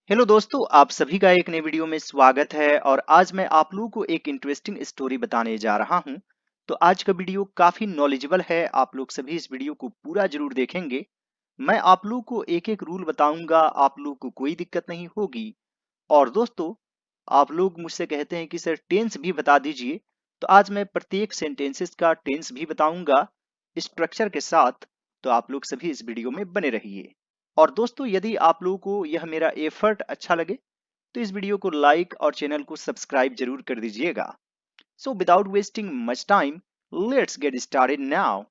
Hello दोस्तों, आप सभी का एक नए वीडियो में स्वागत है और आज मैं आप लोगों को एक इंटरेस्टिंग स्टोरी बताने जा रहा हूं। तो आज का वीडियो काफी नॉलेजेबल है। आप लोग सभी इस वीडियो को पूरा जरूर देखेंगे। मैं आप लोगों को एक एक रूल बताऊंगा, आप लोग को कोई दिक्कत नहीं होगी। और दोस्तों, आप लोग मुझसे कहते हैं कि सर टेंस भी बता दीजिए, तो आज मैं प्रत्येक सेंटेंसेस का टेंस भी बताऊंगा स्ट्रक्चर के साथ। तो आप लोग सभी इस वीडियो में बने रहिए। और दोस्तों, यदि आप लोगों को यह मेरा एफर्ट अच्छा लगे तो इस वीडियो को लाइक और चैनल को सब्सक्राइब जरूर कर दीजिएगा। So without wasting much time, let's get started now.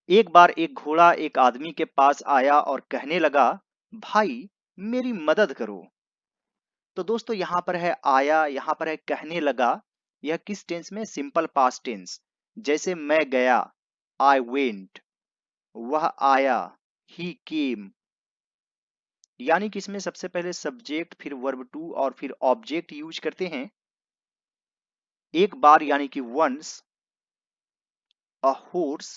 एक बार एक घोड़ा एक आदमी के पास आया और कहने लगा, भाई मेरी मदद करो। तो दोस्तों, यहाँ पर है आया, यहाँ पर है कहने लगा। यह किस टेंस में? Simple past tense. जैसे मैं गया, आई वेंट। वह आया, ही केम। यानी कि इसमें सबसे पहले सब्जेक्ट, फिर वर्ब टू और फिर ऑब्जेक्ट यूज करते हैं। एक बार यानी कि वंस, अ हॉर्स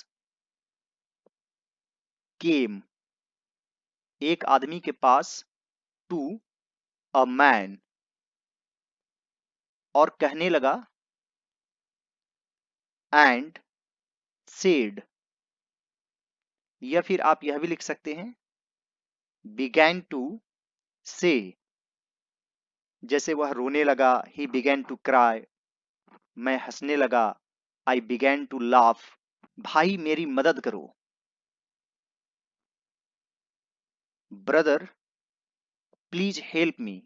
केम, एक आदमी के पास, टू अ मैन, और कहने लगा, एंड सेड। या फिर आप यह भी लिख सकते हैं, बिगैन टू से। जैसे वह रोने लगा, ही बिगैन टू क्राई। मैं हंसने लगा, आई बिगैन टू लाफ। भाई मेरी मदद करो। Brother please help me.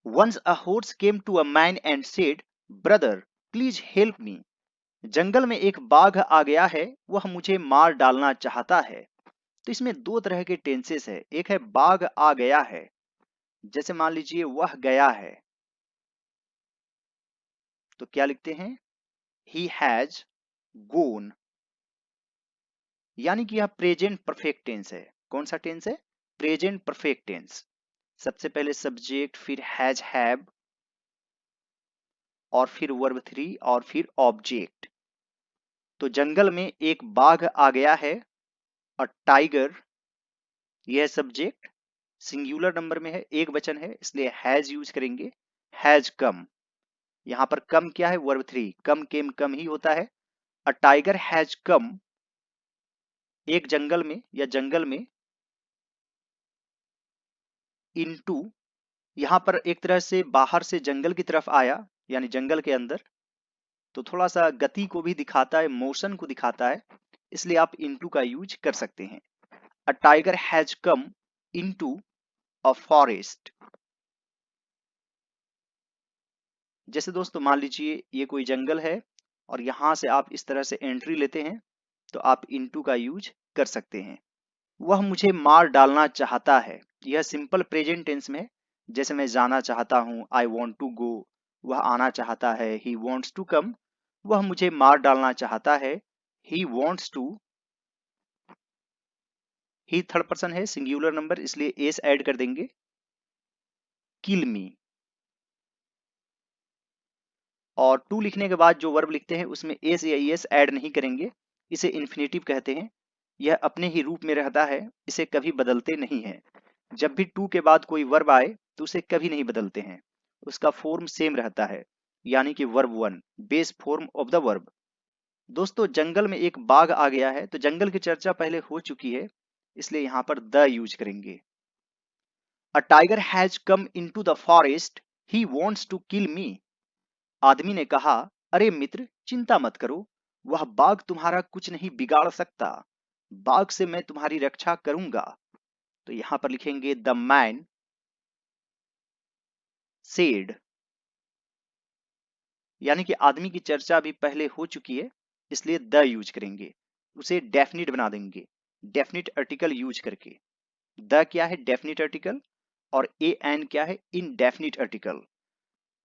Once a horse came to a man and said, Brother, please help me. जंगल में एक बाघ आ गया है, वह मुझे मार डालना चाहता है। तो इसमें दो तरह के टेंसेस है। एक है बाघ आ गया है, जैसे मान लीजिए वह गया है, तो क्या लिखते हैं? He has gone। यानी कि यह प्रेजेंट परफेक्ट टेंस है। कौन सा टेंस है? Present perfect tense. सबसे पहले सब्जेक्ट, फिर हैज हैव, और फिर वर्ब थ्री, और फिर ऑब्जेक्ट। तो जंगल में एक बाघ आ गया है, अ टाइगर, यह सब्जेक्ट सिंगुलर नंबर में है, एक वचन है, इसलिए हैज यूज करेंगे। Has come. यहां पर कम क्या है? Verb three. कम केम कम ही होता है। अ टाइगर हैज कम, एक जंगल में या जंगल में, इनटू, यहां पर एक तरह से बाहर से जंगल की तरफ आया, यानी जंगल के अंदर। तो थोड़ा सा गति को भी दिखाता है, मोशन को दिखाता है, इसलिए आप इनटू का यूज कर सकते हैं। अ tiger has come into a forest. जैसे दोस्तों, मान लीजिए ये कोई जंगल है और यहां से आप इस तरह से एंट्री लेते हैं, तो आप इनटू का यूज कर सकते हैं। वह मुझे मार डालना चाहता है, यह सिंपल प्रेजेंट टेंस में है। जैसे मैं जाना चाहता हूं, आई वॉन्ट टू गो। वह आना चाहता है, ही वॉन्ट्स टू कम। वह मुझे मार डालना चाहता है, he wants to. He third person है, सिंगुलर नंबर, इसलिए एस ऐड कर देंगे, किल मी। और टू लिखने के बाद जो वर्ब लिखते हैं उसमें एस या एस ऐड नहीं करेंगे। इसे इन्फिनेटिव कहते हैं। यह अपने ही रूप में रहता है, इसे कभी बदलते नहीं है। जब भी टू के बाद कोई वर्ब आए तो उसे कभी नहीं बदलते हैं, उसका फॉर्म सेम रहता है, यानी कि verb one, base form of the verb. दोस्तों, जंगल में एक बाघ आ गया है, तो जंगल की चर्चा पहले हो चुकी है, इसलिए यहां पर द यूज करेंगे। A tiger has come into the forest, he wants to kill me. आदमी ने कहा, अरे मित्र चिंता मत करो, वह बाघ तुम्हारा कुछ नहीं बिगाड़ सकता। बाघ से मैं तुम्हारी रक्षा करूंगा। तो यहां पर लिखेंगे, द मैन सेड। यानी कि आदमी की चर्चा भी पहले हो चुकी है, इसलिए द यूज करेंगे। उसे डेफिनिट बना देंगे, डेफिनिट आर्टिकल यूज करके। द क्या है? Definite article. और ए एन क्या है? Indefinite article.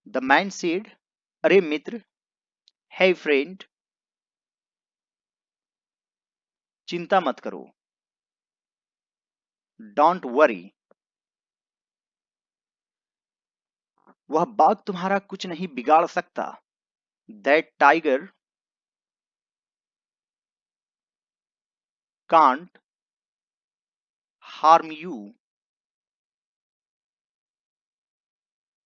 The man said, अरे मित्र, हे फ्रेंड, चिंता मत करो, डोंट वरी। वह बाघ तुम्हारा कुछ नहीं बिगाड़ सकता। That tiger can't harm you.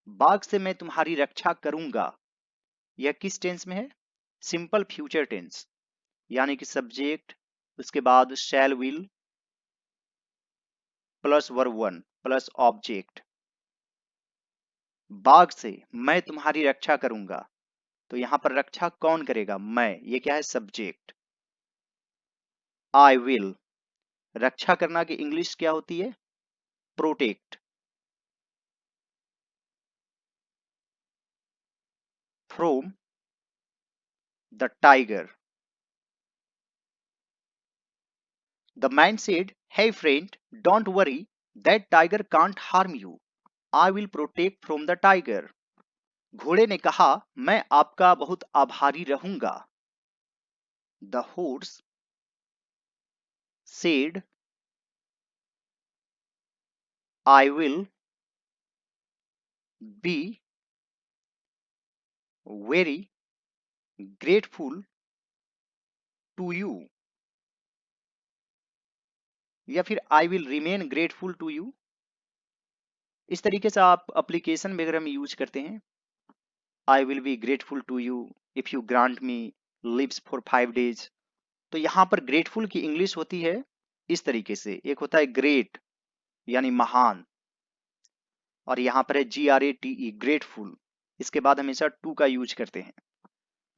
बाघ से मैं तुम्हारी रक्षा करूंगा। यह किस टेंस में है? सिंपल फ्यूचर टेंस, यानी कि सब्जेक्ट, उसके बाद शैल will plus verb one plus object. बाघ से मैं तुम्हारी रक्षा करूंगा, तो यहां पर रक्षा कौन करेगा? मैं। ये क्या है? सब्जेक्ट। आई विल, रक्षा करना की इंग्लिश क्या होती है? Protect. From the tiger. The man said, hey friend, don't worry, that tiger can't harm you. I will protect from the tiger. घोड़े ने कहा, मैं आपका बहुत आभारी रहूंगा। The horse said, I will be very grateful to you. या फिर I will remain grateful to you। इस तरीके से आप एप्लीकेशन वगैरह में यूज करते हैं। I will be grateful to you if you grant me leaves for 5 days। तो यहाँ पर ग्रेटफुल की इंग्लिश होती है इस तरीके से, एक होता है ग्रेट यानी महान, और यहाँ पर है GRATE ग्रेटफुल। इसके बाद हमेशा टू का यूज करते हैं।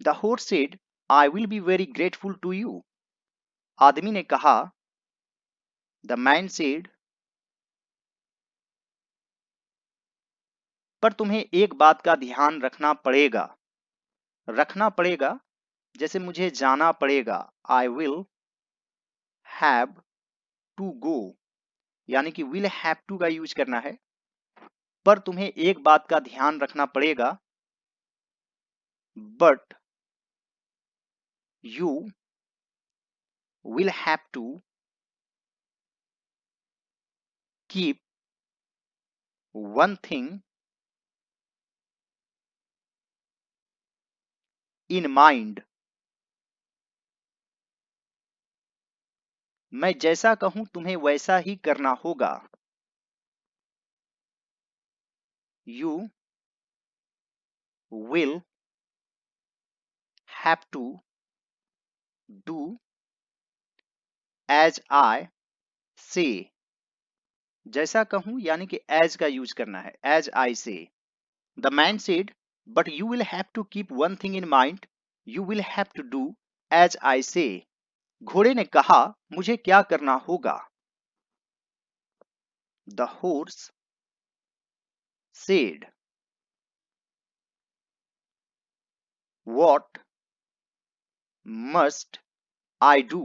The horse said, I will be very grateful to you. आदमी ने कहा, द मैन सेड, पर तुम्हें एक बात का ध्यान रखना पड़ेगा। रखना पड़ेगा जैसे मुझे जाना पड़ेगा, I will have to go, यानी कि विल हैव टू का यूज करना है। पर तुम्हें एक बात का ध्यान रखना पड़ेगा, but you will have to keep one thing in mind. मैं जैसा कहूं तुम्हें वैसा ही करना होगा। You will have to do as I say. जैसा कहूं यानी कि एज का यूज करना है, as I say. The man said, but you will have to keep one thing in mind, you will have to do as I say. घोड़े ने कहा, मुझे क्या करना होगा? The horse said, what must I do,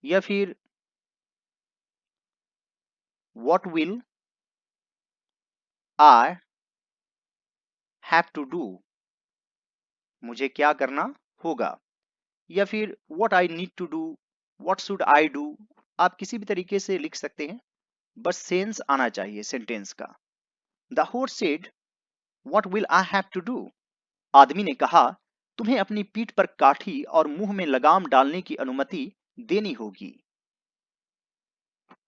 या फिर what will I have to do, मुझे क्या करना होगा। या फिर what I need to do, what should I do. आप किसी भी तरीके से लिख सकते हैं, बस सेंस आना चाहिए सेंटेंस का। The horse said, what will I have to do. आदमी ने कहा, तुम्हें अपनी पीठ पर काठी और मुंह में लगाम डालने की अनुमति देनी होगी।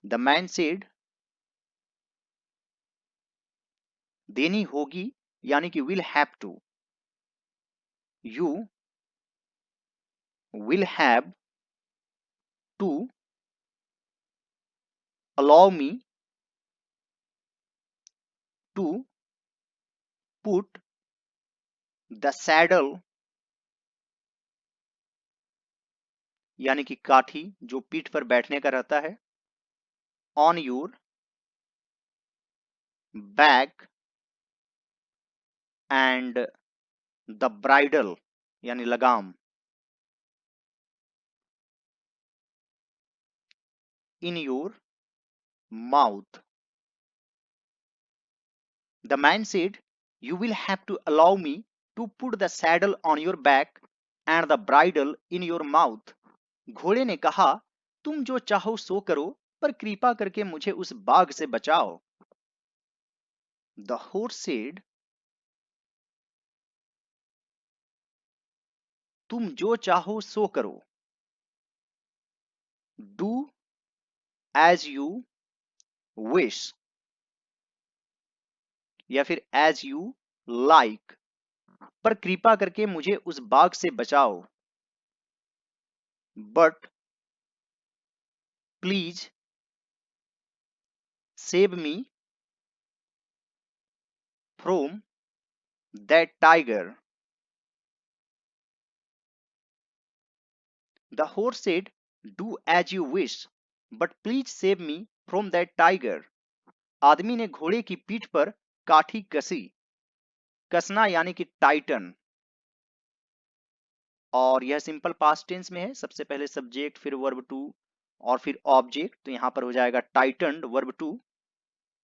द मैन सेड, देनी होगी यानी कि will have to. You will have to allow me to put the saddle, यानी कि काठी जो पीठ पर बैठने का रहता है, on your back and the bridal, यानी लगाम, in your mouth. The man said, you will have to allow me to put the saddle on your back and the bridle in your mouth। घोड़े ने कहा, तुम जो चाहो सो करो, पर कृपा करके मुझे उस बाघ से बचाओ। The horse said, तुम जो चाहो सो करो। Do एज यू विश या फिर एज यू लाइक, पर कृपा करके मुझे उस बाघ से बचाओ। But please save me from that tiger. The horse said, "Do as you wish, but please save me from that tiger." आदमी ने घोड़े की पीठ पर काठी कसी। कसना यानी कि टाइटन, और यह सिंपल पास्ट टेंस में है। सबसे पहले सब्जेक्ट, फिर वर्ब टू और फिर ऑब्जेक्ट, तो यहां पर हो जाएगा टाइटन वर्ब टू।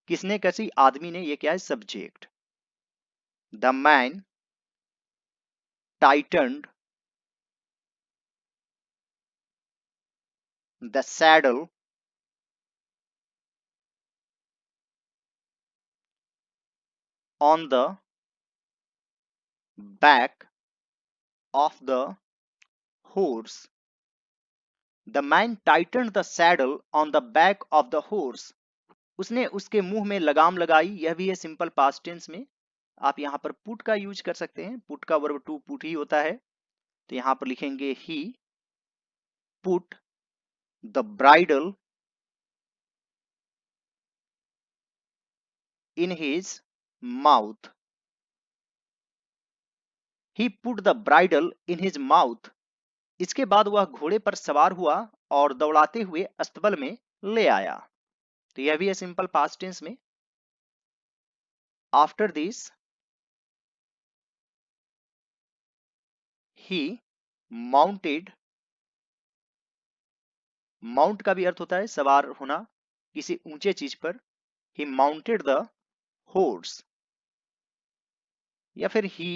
किसने कसी? आदमी ने। ये क्या है? Subject. The man tightened the saddle on the back of the horse। The man tighten the saddle on the back of the horse। उसने उसके मुंह में लगाम लगाई। यह भी है सिंपल पास्ट टेंस में। आप यहाँ पर पुट का यूज कर सकते हैं। पुट का वर्ब टू पुट ही होता है। तो यहाँ पर लिखेंगे he put the bridle in his mouth. He put the bridle in his mouth. इसके बाद वह घोड़े पर सवार हुआ और दौड़ाते हुए अस्तबल में ले आया। तो यह भी है सिंपल पास्ट टेंस में। After this he mounted. Mount का भी अर्थ होता है सवार होना किसी ऊंचे चीज पर। ही माउंटेड द horse या फिर he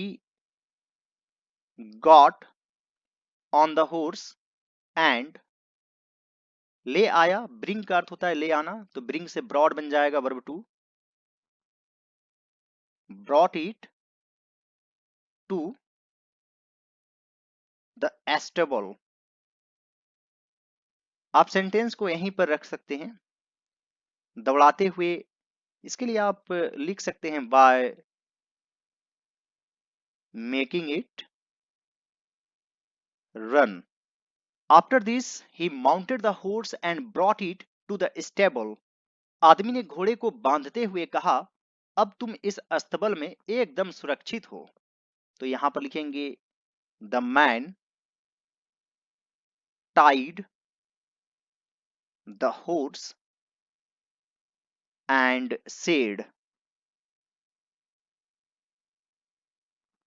got on the horse and ले आया। ब्रिंग का अर्थ होता है ले आना, तो ब्रिंग से ब्रॉड बन जाएगा verb two. Brought it to the stable. आप सेंटेंस को यहीं पर रख सकते हैं। दौड़ाते हुए, इसके लिए आप लिख सकते हैं by making it run. After this he mounted the horse and brought it to the stable. आदमी ने घोड़े को बांधते हुए कहा, अब तुम इस अस्तबल में एकदम सुरक्षित हो। तो यहां पर लिखेंगे the man tied the horse and said,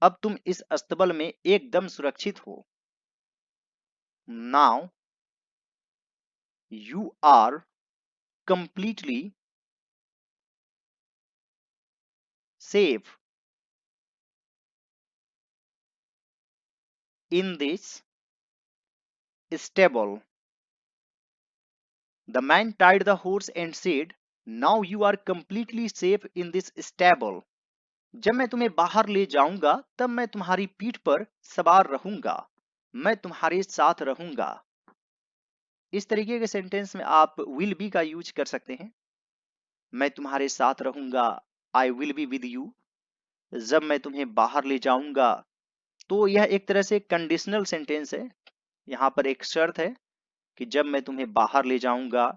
अब तुम इस अस्तबल में एकदम सुरक्षित हो। Now you are completely safe in this stable. The man tied the horse and said, now you are completely safe in this stable. जब मैं तुम्हें बाहर ले जाऊंगा तब मैं तुम्हारी पीठ पर सवार रहूंगा। मैं तुम्हारे साथ रहूंगा। इस तरीके के सेंटेंस में आप विल बी का यूज कर सकते हैं। मैं तुम्हारे साथ रहूंगा, आई विल बी विद यू। जब मैं तुम्हें बाहर ले जाऊंगा, तो यह एक तरह से कंडीशनल सेंटेंस है। यहाँ पर एक शर्त है कि जब मैं तुम्हें बाहर ले जाऊंगा,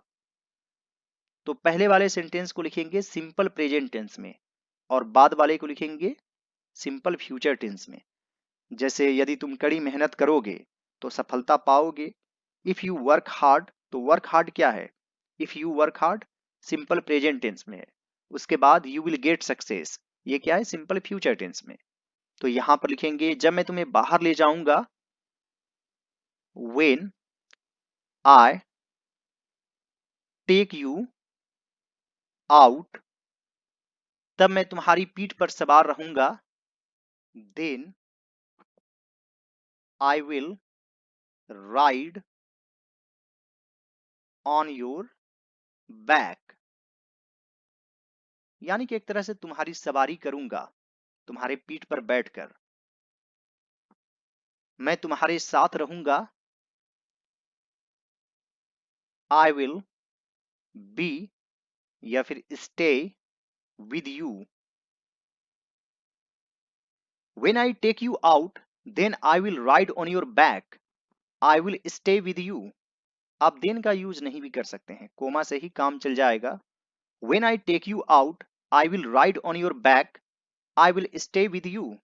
तो पहले वाले सेंटेंस को लिखेंगे सिंपल प्रेजेंट टेंस में और बाद वाले को लिखेंगे सिंपल फ्यूचर टेंस में। जैसे यदि तुम कड़ी मेहनत करोगे तो सफलता पाओगे। इफ यू वर्क हार्ड, तो वर्क हार्ड क्या है? If you work hard simple present tense में है। उसके बाद यू विल गेट सक्सेस, ये क्या है? सिंपल फ्यूचर टेंस में। तो यहां पर लिखेंगे जब मैं तुम्हें बाहर ले जाऊंगा, when I take you out, तब मैं तुम्हारी पीठ पर सवार रहूंगा। Then I will ride on your back, यानी कि एक तरह से तुम्हारी सवारी करूंगा, तुम्हारे पीठ पर बैठकर। मैं तुम्हारे साथ रहूंगा, आई विल बी या फिर stay with you. When I take you out then I will ride on your back, I will stay with you. आप देन का यूज नहीं भी कर सकते हैं, कोमा से ही काम चल जाएगा। When I take you out I will ride on your back, I will stay with you.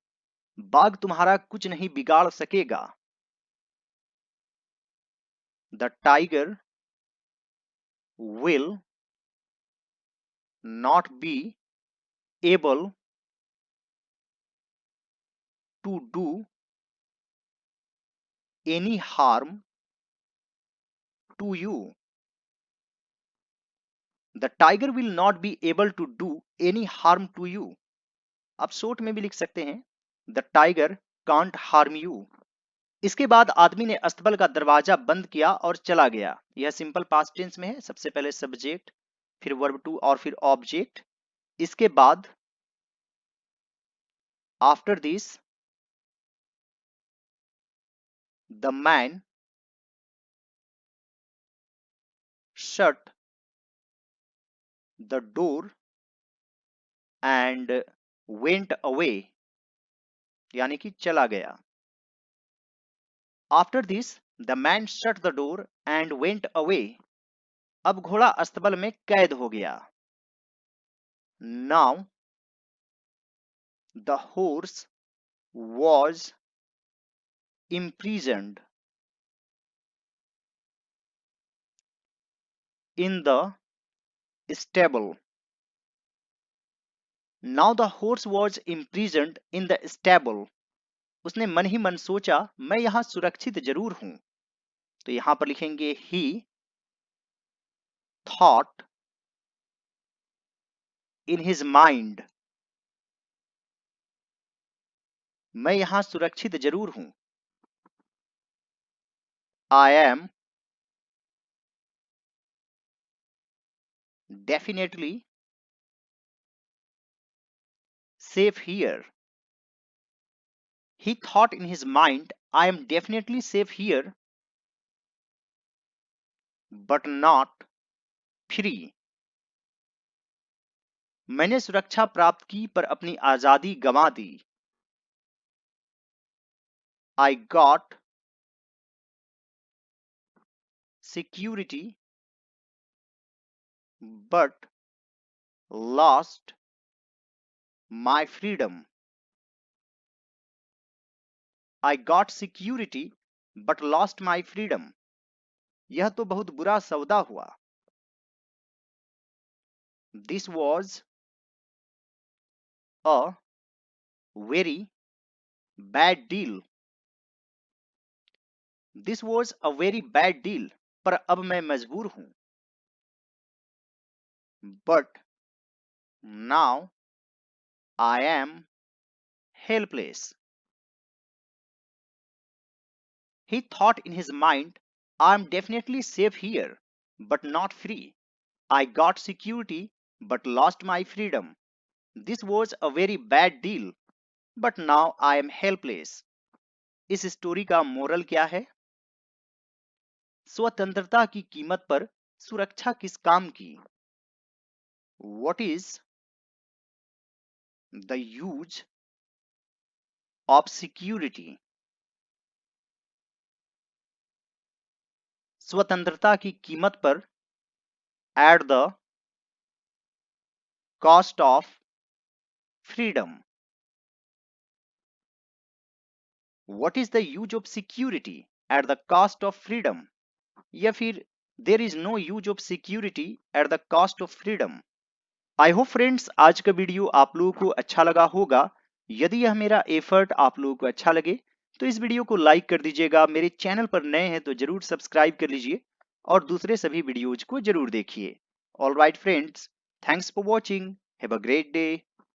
बाघ तुम्हारा कुछ नहीं बिगाड़ सकेगा। The tiger will not be able to do any harm to you. The tiger will not be able to do any harm to you. आप short में भी लिख सकते हैं, the tiger can't harm you. इसके बाद आदमी ने अस्तबल का दरवाजा बंद किया और चला गया। यह सिंपल पास्ट टेंस में है। सबसे पहले सब्जेक्ट, फिर वर्ब टू और फिर ऑब्जेक्ट। इसके बाद after this the man shut the door and went away, यानी कि चला गया। After this the man shut the door and went away. अब घोड़ा अस्तबल में कैद हो गया। Now the horse was imprisoned in the stable. Now the horse was imprisoned in the stable. उसने मन ही मन सोचा मैं यहां सुरक्षित जरूर हूं। तो यहां पर लिखेंगे he thought in his mind, मैं यहां सुरक्षित जरूर हूं। I am definitely safe here. He thought in his mind, I am definitely safe here, but not free. मैंने सुरक्षा प्राप्त की पर अपनी आजादी गंवा दी। I got security but lost my freedom. I got security but lost my freedom. यह तो बहुत बुरा सौदा हुआ। This was a very bad deal. This was a very bad deal. पर अब मैं मजबूर हूं। But now I am helpless. He thought in his mind, I am definitely safe here, but not free. I got security but lost my freedom. This was a very bad deal, but now I am helpless. इस story का moral क्या है? स्वतंत्रता की कीमत पर सुरक्षा किस काम की? What is the use of security? स्वतंत्रता की कीमत पर at the cost of freedom. What is the use of security at the cost of freedom? या फिर there is no use of security at the cost of freedom. I hope friends आज का video आप लोगों को अच्छा लगा होगा। यदि यह मेरा एफर्ट आप लोगों को अच्छा लगे तो इस वीडियो को लाइक कर दीजिएगा। मेरे चैनल पर नए हैं तो जरूर सब्सक्राइब कर लीजिए और दूसरे सभी वीडियोज को जरूर देखिए। All right friends, thanks for watching, have a great day.